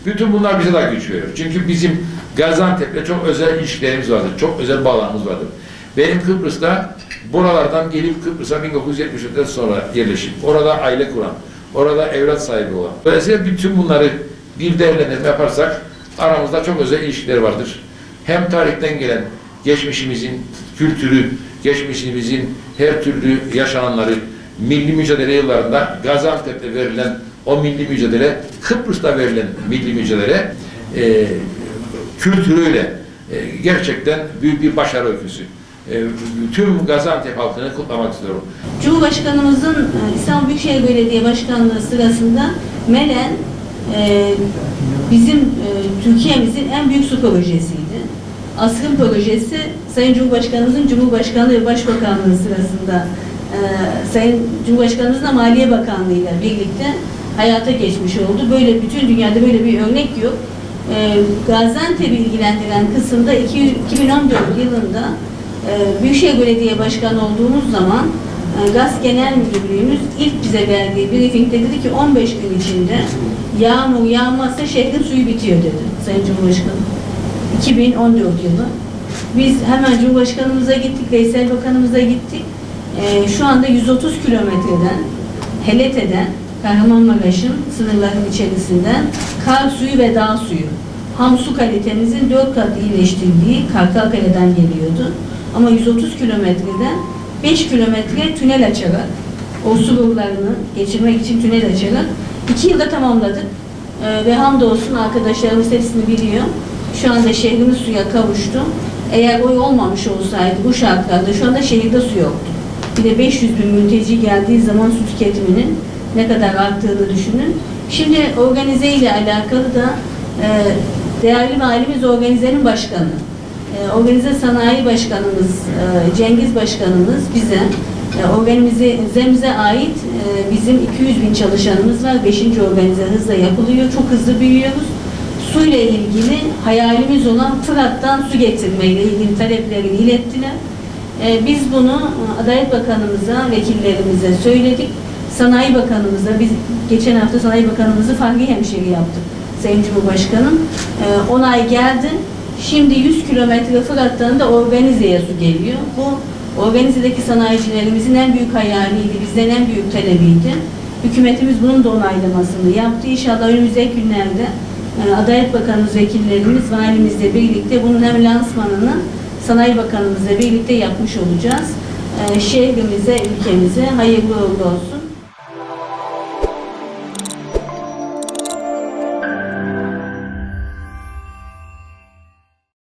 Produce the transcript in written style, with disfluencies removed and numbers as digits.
Bütün bunlar bize daha güç veriyor. Çünkü bizim Gaziantep'le çok özel ilişkilerimiz vardır. Çok özel bağlarımız vardır. Benim Kıbrıs'ta buralardan gelip Kıbrıs'a 1974'ten sonra yerleşip orada aile kuran, orada evlat sahibi olan. Dolayısıyla bütün bunları bir değerlendirme yaparsak aramızda çok özel ilişkiler vardır. Hem tarihten gelen geçmişimizin kültürü, geçmişimizin her türlü yaşananları, milli mücadele yıllarında Gaziantep'te verilen o milli mücadele, Kıbrıs'ta verilen milli mücadele kültürüyle gerçekten büyük bir başarı öyküsü. Tüm Gaziantep halkını kutlamak istiyorum. Cumhurbaşkanımızın İstanbul Büyükşehir Belediye Başkanlığı sırasında Melen bizim Türkiye'mizin en büyük su projesiydi. Asrın projesi Sayın Cumhurbaşkanımızın Cumhurbaşkanlığı ve Başbakanlığı sırasında Sayın Cumhurbaşkanımızla Maliye Bakanlığı ile birlikte hayata geçmiş oldu. Böyle bütün dünyada böyle bir örnek yok. Gaziantep'i ilgilendiren kısımda 2014 yılında Büyükşehir Belediye Başkanı olduğumuz zaman GAS Genel Müdürlüğümüz ilk bize verdiği briefingde dedi ki 15 gün içinde yağmur yağmazsa şehrin suyu bitiyor dedi Sayın Cumhurbaşkanı. 2014 yılı. Biz hemen Cumhurbaşkanımıza gittik, Veysel Bakanımıza gittik. Şu anda 130 kilometreden Helete'den Kahramanmaraş'ın sınırlarının içerisinden kar suyu ve dağ suyu ham su kalitemizin 4 kat iyileştirdiği Kartalkale'den geliyordu. Ama 130 kilometreden 5 kilometre tünel açarak o su borularını geçirmek için tünel açarak 2 yılda tamamladık. Ve hamdolsun arkadaşlarımız hepsini biliyor. Şu anda şehrimiz suya kavuştu. Eğer oy olmamış olsaydı bu şartlarda şu anda şehirde su yoktu. Bir de 500 bin mülteci geldiği zaman su tüketiminin ne kadar arttığını düşünün. Şimdi organize ile alakalı da değerli valimiz organizenin başkanı. Organize Sanayi Başkanımız Cengiz Başkanımız bize organizemize ait bizim 200 bin çalışanımız var. 5. organize hızla yapılıyor. Çok hızlı büyüyoruz. Suyla ilgili hayalimiz olan Fırat'tan su getirmeyle ilgili taleplerini ilettiler. Biz bunu Adalet Bakanımıza, vekillerimize söyledik. Sanayi Bakanımıza, biz geçen hafta Sanayi Bakanımızı Fahri Hemşeri yaptık. Sayın Cumhurbaşkanım. Onay geldi. Şimdi 100 kilometre Fırat'tan da organizeye su geliyor. Bu organizedeki sanayicilerimizin en büyük hayaliydi, bizden en büyük talebiydi. Hükümetimiz bunun da onaylamasını yaptı. İnşallah önümüzdeki günlerde Adalet Bakanımız, vekillerimiz, valimizle birlikte bunun hem lansmanını Sanayi Bakanımızla birlikte yapmış olacağız. Şehrimize, ülkemize hayırlı uğurlu olsun.